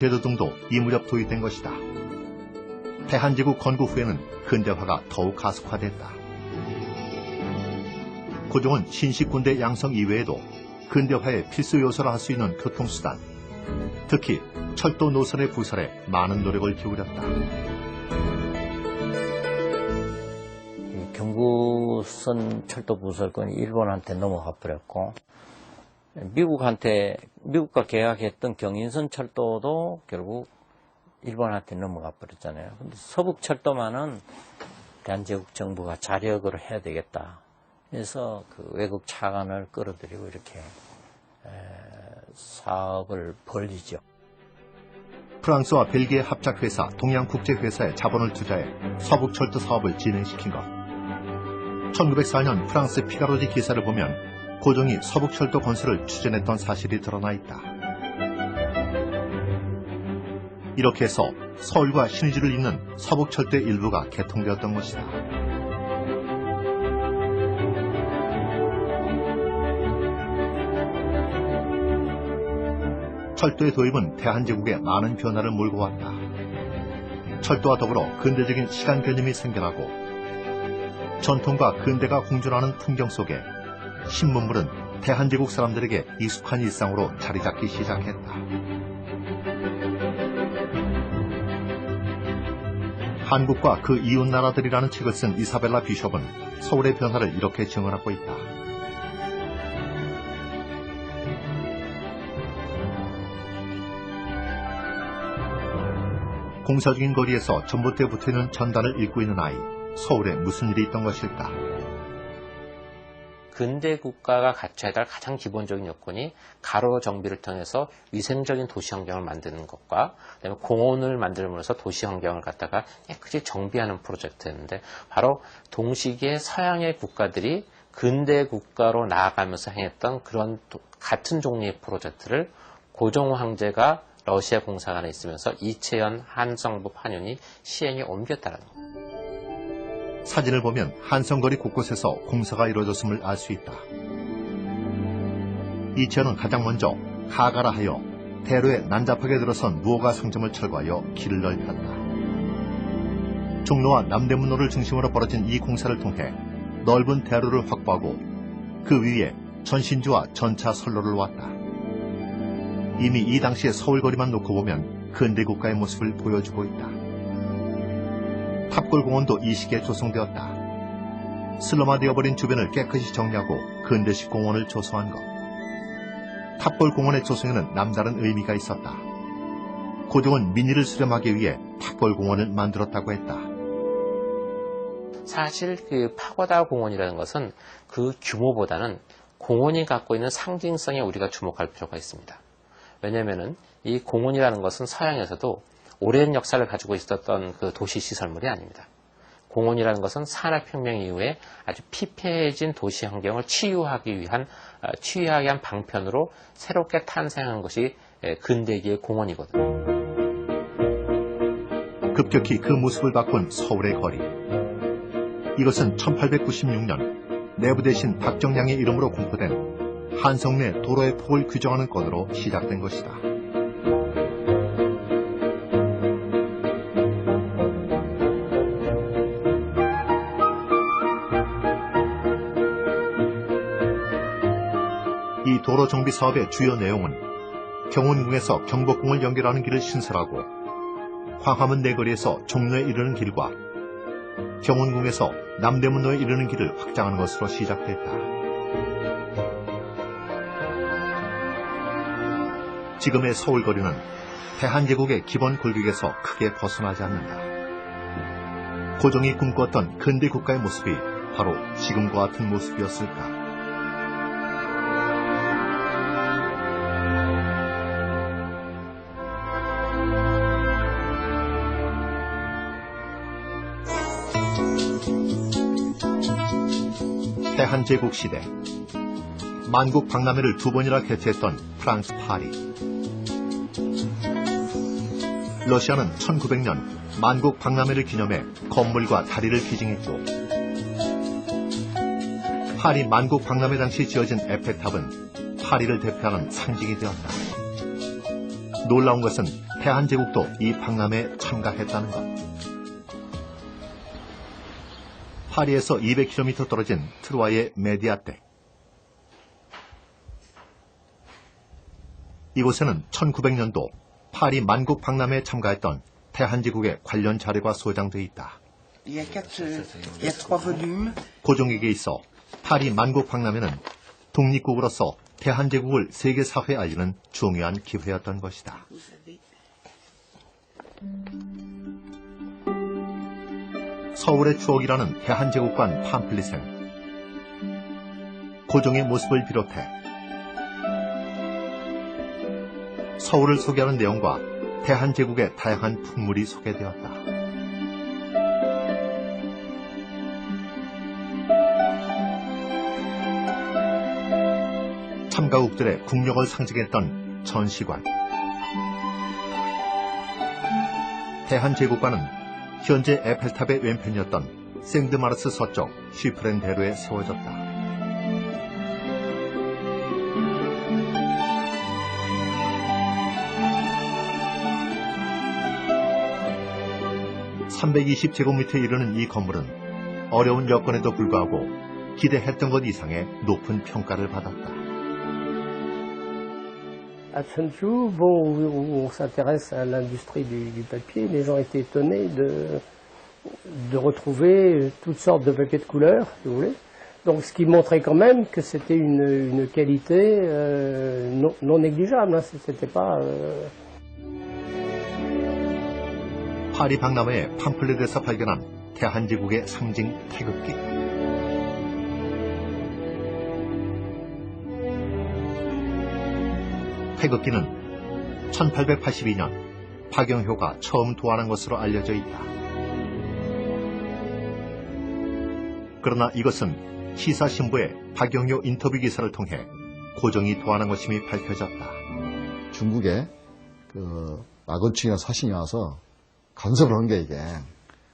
제도 등도 이 무렵 도입된 것이다. 대한제국 건국 후에는 근대화가 더욱 가속화됐다. 고종은 신식 군대 양성 이외에도 근대화의 필수 요소라 할 수 있는 교통수단, 특히 철도 노선의 부설에 많은 노력을 기울였다. 경부선 철도 부설권이 일본한테 넘어가 버렸고, 미국과 계약했던 경인선 철도도 결국 일본한테 넘어가 버렸잖아요. 근데 서북 철도만은 대한제국 정부가 자력으로 해야 되겠다. 그래서 그 외국 차관을 끌어들이고 이렇게 사업을 벌리죠. 프랑스와 벨기에 합작회사 동양국제회사에 자본을 투자해 서북철도 사업을 진행시킨 것. 1904년 프랑스 피가로지 기사를 보면 고종이 서북철도 건설을 추진했던 사실이 드러나 있다. 이렇게 해서 서울과 신의주를 잇는 서북철도의 일부가 개통되었던 것이다. 철도의 도입은 대한제국에 많은 변화를 몰고 왔다. 철도와 더불어 근대적인 시간 개념이 생겨나고 전통과 근대가 공존하는 풍경 속에 신문물은 대한제국 사람들에게 익숙한 일상으로 자리 잡기 시작했다. 한국과 그 이웃 나라들이라는 책을 쓴 이사벨라 비숍은 서울의 변화를 이렇게 증언하고 있다. 공사 중인 거리에서 전봇대에 붙어있는 전단을 읽고 있는 아이, 서울에 무슨 일이 있던 것일까? 근대 국가가 갖춰야 할 가장 기본적인 요건이 가로 정비를 통해서 위생적인 도시 환경을 만드는 것과 그다음에 공원을 만들면서 도시 환경을 갖다가 깨끗이 정비하는 프로젝트였는데, 바로 동시기에 서양의 국가들이 근대 국가로 나아가면서 행했던 그런 같은 종류의 프로젝트를 고종 황제가 러시아 공사관에 있으면서 이채연 한성부 판윤이 시행에 옮겼다는 겁니다. 사진을 보면 한성거리 곳곳에서 공사가 이루어졌음을 알 수 있다. 이채연은 가장 먼저 가가라 하여 대로에 난잡하게 들어선 무허가 상점을 철거하여 길을 넓혔다. 종로와 남대문로를 중심으로 벌어진 이 공사를 통해 넓은 대로를 확보하고 그 위에 전신주와 전차 선로를 놓았다. 이미 이 당시의 서울거리만 놓고 보면 근대국가의 모습을 보여주고 있다. 탑골공원도 이 시기에 조성되었다. 슬럼화되어버린 주변을 깨끗이 정리하고 근대식 공원을 조성한 것. 탑골공원의 조성에는 남다른 의미가 있었다. 고종은 민의를 수렴하기 위해 탑골공원을 만들었다고 했다. 사실 그 파고다 공원이라는 것은 그 규모보다는 공원이 갖고 있는 상징성에 우리가 주목할 필요가 있습니다. 왜냐하면 이 공원이라는 것은 서양에서도 오랜 역사를 가지고 있었던 그 도시 시설물이 아닙니다. 공원이라는 것은 산업혁명 이후에 아주 피폐해진 도시 환경을 치유하기 위한 방편으로 새롭게 탄생한 것이 근대기의 공원이거든요. 급격히 그 모습을 바꾼 서울의 거리. 이것은 1896년 내부 대신 박정량의 이름으로 공포된 한성내 도로의 폭을 규정하는 건으로 시작된 것이다. 이 도로 정비 사업의 주요 내용은 경운궁에서 경복궁을 연결하는 길을 신설하고 광화문 내거리에서 종로에 이르는 길과 경운궁에서 남대문로에 이르는 길을 확장하는 것으로 시작됐다. 지금의 서울거리는 대한제국의 기본 골격에서 크게 벗어나지 않는다. 고종이 꿈꿨던 근대국가의 모습이 바로 지금과 같은 모습이었을까? 대한제국 시대, 만국 박람회를 2번이나 개최했던 프랑스 파리. 러시아는 1900년 만국 박람회를 기념해 건물과 다리를 기증했고, 파리 만국 박람회 당시 지어진 에펠탑은 파리를 대표하는 상징이 되었다. 놀라운 것은 대한제국도 이 박람회에 참가했다는 것. 파리에서 200km 떨어진 트루아의 메디아떼. 이곳에는 1900년도 파리 만국 박람회에 참가했던 대한제국의 관련 자료가 소장되어 있다. 고종에게 있어 파리 만국 박람회는 독립국으로서 대한제국을 세계사회에 알리는 중요한 기회였던 것이다. 서울의 추억이라는 대한제국관 팜플릿엔 고종의 모습을 비롯해 서울을 소개하는 내용과 대한제국의 다양한 풍물이 소개되었다. 참가국들의 국력을 상징했던 전시관. 대한제국관은 현재 에펠탑의 왼편이었던 생드마르스 서쪽 쉬프렌대로에 세워졌다. 320제곱미터에 이르는 이 건물은 어려운 여건에도 불구하고 기대했던 것 이상의 높은 평가를 받았다. À Chenzhou, bon, où on s'intéresse à l'industrie du papier, les gens étaient étonnés de retrouver toutes sortes de papiers de couleur, si vous voulez. Donc, ce qui montrait quand même que c'était une qualité non négligeable. Hein, c'était pas. 파리 박람회의 팜플렛에서 발견한 대한제국의 상징 태극기. 태극기는 1882년 박영효가 처음 도안한 것으로 알려져 있다. 그러나 이것은 시사신부의 박영효 인터뷰 기사를 통해 고종이 도안한 것임이 밝혀졌다. 중국에 마건층이나 사신이 와서 간섭을 한 게 이게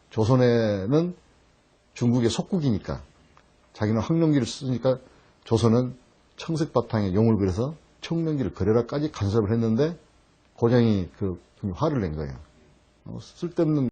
조선에는 중국의 속국이니까 자기는 황룡기를 쓰니까 조선은 청색 바탕에 용을 그려서 청명기를 그려라까지 간섭을 했는데 고종이 화를 낸 거예요. 쓸데없는